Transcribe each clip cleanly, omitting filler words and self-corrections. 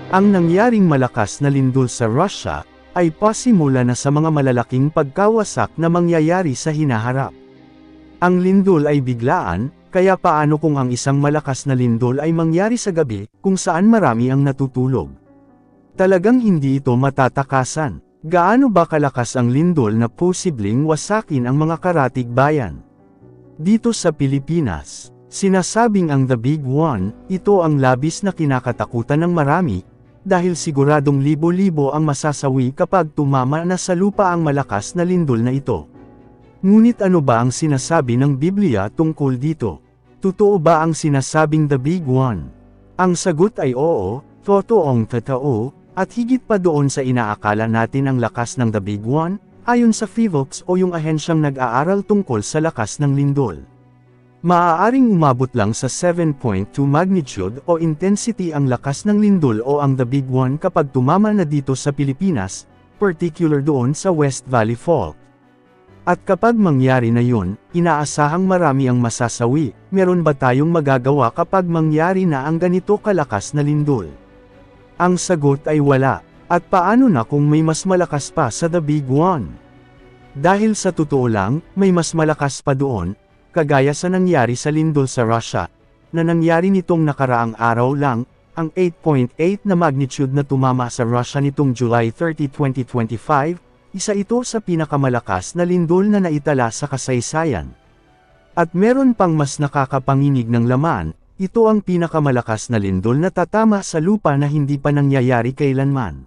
Ang nangyaring malakas na lindol sa Russia, ay pasimula na sa mga malalaking pagkawasak na mangyayari sa hinaharap. Ang lindol ay biglaan, kaya paano kung ang isang malakas na lindol ay mangyari sa gabi, kung saan marami ang natutulog? Talagang hindi ito matatakasan. Gaano ba kalakas ang lindol na posibleng wasakin ang mga karatig bayan? Dito sa Pilipinas, sinasabing ang The Big One, ito ang labis na kinakatakutan ng marami, dahil siguradong libo-libo ang masasawi kapag tumama na sa lupa ang malakas na lindol na ito. Ngunit ano ba ang sinasabi ng Biblia tungkol dito? Totoo ba ang sinasabing The Big One? Ang sagot ay oo, totoong totoo, at higit pa doon sa inaakala natin ang lakas ng The Big One, ayon sa PHIVOLCS o yung ahensyang nag-aaral tungkol sa lakas ng lindol. Maaaring umabot lang sa 7.2 magnitude o intensity ang lakas ng lindol o ang The Big One kapag tumama na dito sa Pilipinas, particular doon sa West Valley Fault. At kapag mangyari na yun, inaasahang marami ang masasawi. Meron ba tayong magagawa kapag mangyari na ang ganito kalakas na lindol? Ang sagot ay wala. At paano na kung may mas malakas pa sa The Big One? Dahil sa totoo lang, may mas malakas pa doon, kagaya sa nangyari sa lindol sa Russia, na nangyari nitong nakaraang araw lang, ang 8.8 na magnitude na tumama sa Russia nitong July 30, 2025, isa ito sa pinakamalakas na lindol na naitala sa kasaysayan. At meron pang mas nakakapanginig ng laman, ito ang pinakamalakas na lindol na tatama sa lupa na hindi pa nangyayari kailanman.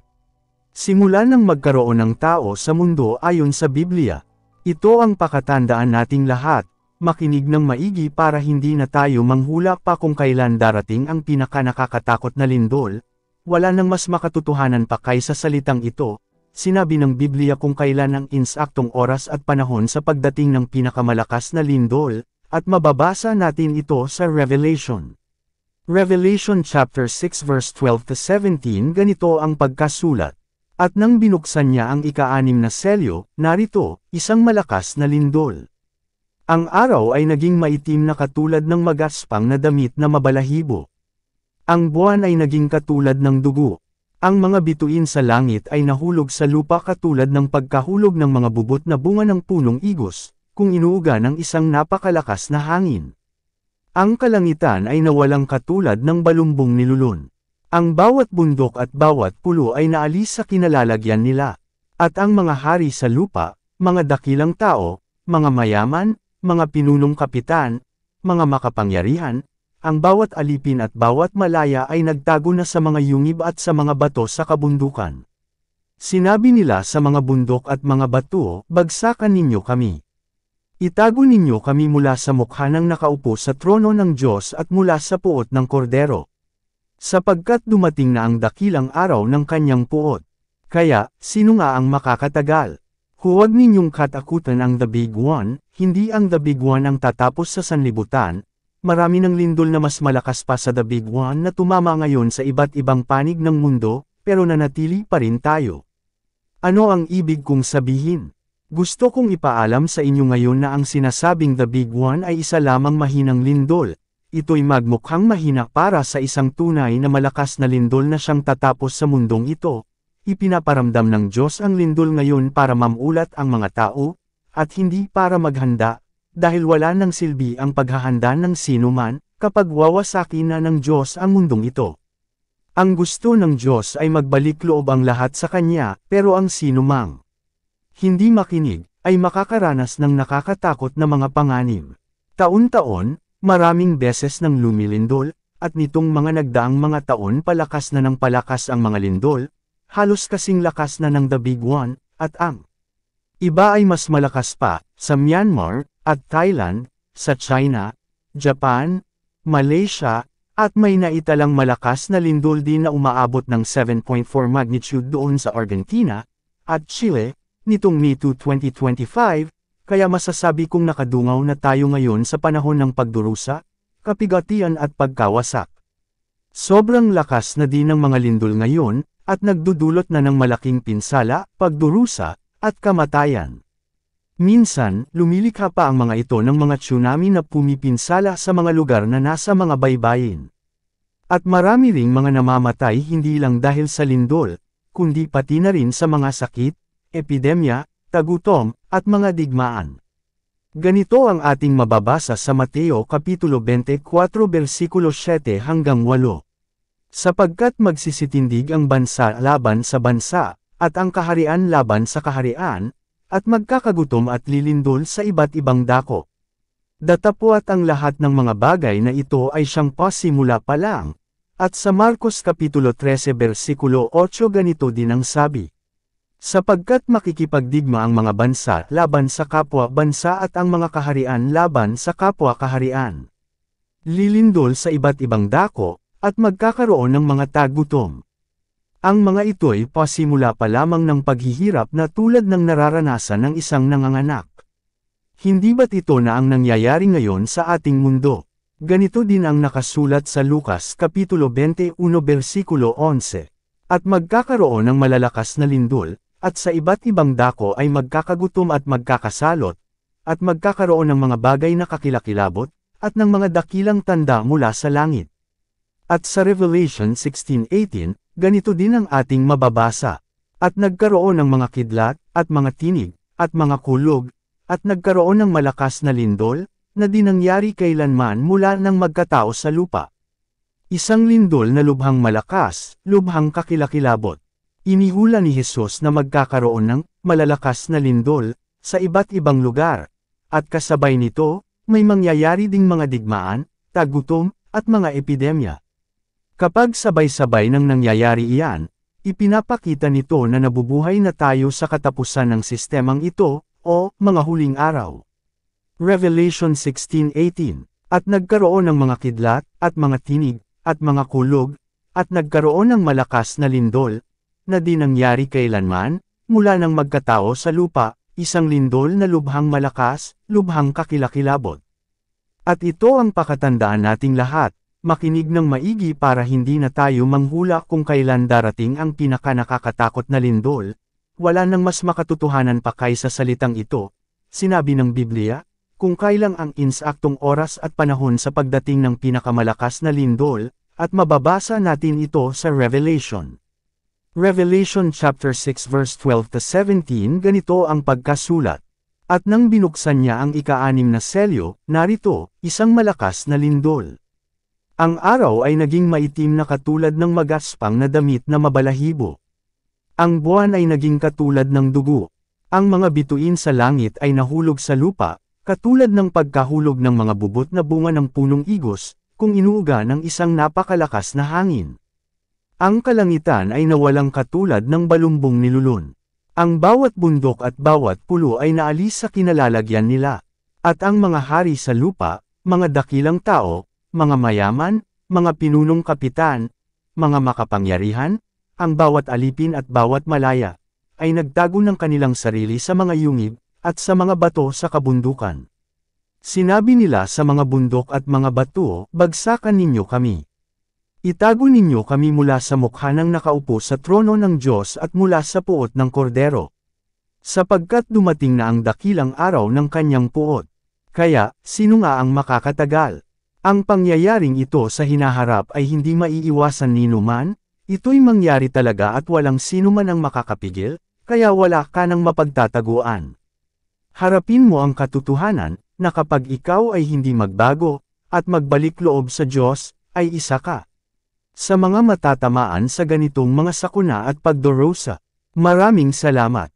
Simula nang magkaroon ng tao sa mundo ayon sa Biblia. Ito ang pakatandaan nating lahat. Makinig ng maigi para hindi na tayo manghula pa kung kailan darating ang pinakanakakatakot na lindol. Wala nang mas makatotohanan pa kaysa salitang ito. Sinabi ng Biblia kung kailan ang insaktong oras at panahon sa pagdating ng pinakamalakas na lindol, at mababasa natin ito sa Revelation. Revelation chapter 6 verse 12-17 ganito ang pagkasulat. At nang binuksan niya ang ika-6 na selyo, narito, isang malakas na lindol. Ang araw ay naging maitim na katulad ng magaspang na damit na mabalahibo. Ang buwan ay naging katulad ng dugo. Ang mga bituin sa langit ay nahulog sa lupa katulad ng pagkahulog ng mga bubot na bunga ng punong igos, kung inuuga ng isang napakalakas na hangin. Ang kalangitan ay nawalang katulad ng balumbong nilulun. Ang bawat bundok at bawat pulo ay naalis sa kinalalagyan nila. At ang mga hari sa lupa, mga dakilang tao, mga mayaman, mga pinunong kapitan, mga makapangyarihan, ang bawat alipin at bawat malaya ay nagtago na sa mga yungib at sa mga bato sa kabundukan. Sinabi nila sa mga bundok at mga bato, bagsakan ninyo kami. Itago ninyo kami mula sa mukha ng nakaupo sa trono ng Diyos at mula sa puot ng kordero. Sapagkat dumating na ang dakilang araw ng kanyang puot. Kaya, sino nga ang makakatagal? Huwag ninyong katakutan ang The Big One, hindi ang The Big One ang tatapos sa sanlibutan. Marami ng lindol na mas malakas pa sa The Big One na tumama ngayon sa iba't ibang panig ng mundo, pero nanatili pa rin tayo. Ano ang ibig kong sabihin? Gusto kong ipaalam sa inyo ngayon na ang sinasabing The Big One ay isa lamang mahinang lindol. Ito'y magmukhang mahina para sa isang tunay na malakas na lindol na siyang tatapos sa mundong ito. Ipinaparamdam ng Diyos ang lindol ngayon para mamulat ang mga tao, at hindi para maghanda, dahil wala nang silbi ang paghahanda ng sinuman, kapag wawasakin na ng Diyos ang mundong ito. Ang gusto ng Diyos ay magbalik loob ang lahat sa Kanya, pero ang sinumang hindi makinig, ay makakaranas ng nakakatakot na mga panganib. Taon-taon, maraming beses nang lumilindol, at nitong mga nagdaang mga taon palakas na ng palakas ang mga lindol, halos kasing lakas na ng The Big One, at ang iba ay mas malakas pa, sa Myanmar, at Thailand, sa China, Japan, Malaysia, at may naitalang malakas na lindol din na umaabot ng 7.4 magnitude doon sa Argentina, at Chile, nitong May 2, 2025, kaya masasabi kong nakadungaw na tayo ngayon sa panahon ng pagdurusa, kapigatian at pagkawasak. Sobrang lakas na din ng mga lindol ngayon, at nagdudulot na ng malaking pinsala, pagdurusa, at kamatayan. Minsan, lumilikha pa ang mga ito ng mga tsunami na pumipinsala sa mga lugar na nasa mga baybayin. At marami ring mga namamatay hindi lang dahil sa lindol, kundi pati na rin sa mga sakit, epidemya, tagutom, at mga digmaan. Ganito ang ating mababasa sa Mateo Kapitulo 24 versikulo 7 hanggang 8. Sapagkat magsisitindig ang bansa laban sa bansa, at ang kaharian laban sa kaharian, at magkakagutom at lilindol sa iba't ibang dako. Datapwat ang lahat ng mga bagay na ito ay siyang pasimula pa lang. At sa Marcos Kapitulo 13 versikulo 8 ganito din ang sabi. Sapagkat makikipagdigma ang mga bansa laban sa kapwa bansa at ang mga kaharian laban sa kapwa kaharian. Lilindol sa iba't ibang dako, at magkakaroon ng mga tagutom. Ang mga ito'y pasimula pa lamang ng paghihirap na tulad ng nararanasan ng isang nanganganak. Hindi ba't ito na ang nangyayari ngayon sa ating mundo? Ganito din ang nakasulat sa Lucas Kapitulo 21 versikulo 11. At magkakaroon ng malalakas na lindol, at sa iba't ibang dako ay magkakagutom at magkakasalot, at magkakaroon ng mga bagay na kakilakilabot, at ng mga dakilang tanda mula sa langit. At sa Revelation 16:18, ganito din ang ating mababasa. At nagkaroon ng mga kidlat, at mga tinig, at mga kulog, at nagkaroon ng malakas na lindol, na di nangyari kailanman mula nang magkatao sa lupa. Isang lindol na lubhang malakas, lubhang kakilakilabot. Inihula ni Jesus na magkakaroon ng malalakas na lindol sa iba't ibang lugar, at kasabay nito, may mangyayari ding mga digmaan, tagutom, at mga epidemya. Kapag sabay-sabay nang nangyayari iyan, ipinapakita nito na nabubuhay na tayo sa katapusan ng sistemang ito, o mga huling araw. Revelation 16:18. At nagkaroon ng mga kidlat, at mga tinig, at mga kulog, at nagkaroon ng malakas na lindol, na di nangyari kailanman, mula nang magkatao sa lupa, isang lindol na lubhang malakas, lubhang kakilakilabot. At ito ang pakatandaan nating lahat, makinig ng maigi para hindi na tayo manghula kung kailan darating ang pinakanakakatakot na lindol. Wala nang mas makatotohanan pa kaysa salitang ito, sinabi ng Biblia, kung kailang ang insaktong oras at panahon sa pagdating ng pinakamalakas na lindol, at mababasa natin ito sa Revelation. Revelation chapter 6 verse 12-17 ganito ang pagkasulat. At nang binuksan niya ang ika-6 na selyo, narito, isang malakas na lindol. Ang araw ay naging maitim na katulad ng magaspang na damit na mabalahibo. Ang buwan ay naging katulad ng dugo. Ang mga bituin sa langit ay nahulog sa lupa, katulad ng pagkahulog ng mga bubot na bunga ng punong igos, kung inuuga ng isang napakalakas na hangin. Ang kalangitan ay nawalang katulad ng balumbong nilulun. Ang bawat bundok at bawat pulo ay naalis sa kinalalagyan nila. At ang mga hari sa lupa, mga dakilang tao, mga mayaman, mga pinunong kapitan, mga makapangyarihan, ang bawat alipin at bawat malaya, ay nagtago ng kanilang sarili sa mga yungib, at sa mga bato sa kabundukan. Sinabi nila sa mga bundok at mga bato, bagsakan ninyo kami. Itago ninyo kami mula sa mukha ng nakaupo sa trono ng Diyos at mula sa puot ng kordero. Sapagkat dumating na ang dakilang araw ng kanyang puot. Kaya, sino nga ang makakatagal? Ang pangyayaring ito sa hinaharap ay hindi maiiwasan ninuman, ito'y mangyari talaga at walang sino man ang makakapigil, kaya wala ka nang mapagtataguan. Harapin mo ang katotohanan, na kapag ikaw ay hindi magbago, at magbalik loob sa Diyos, ay isa ka sa mga matatamaan sa ganitong mga sakuna at pagdurusa. Maraming salamat.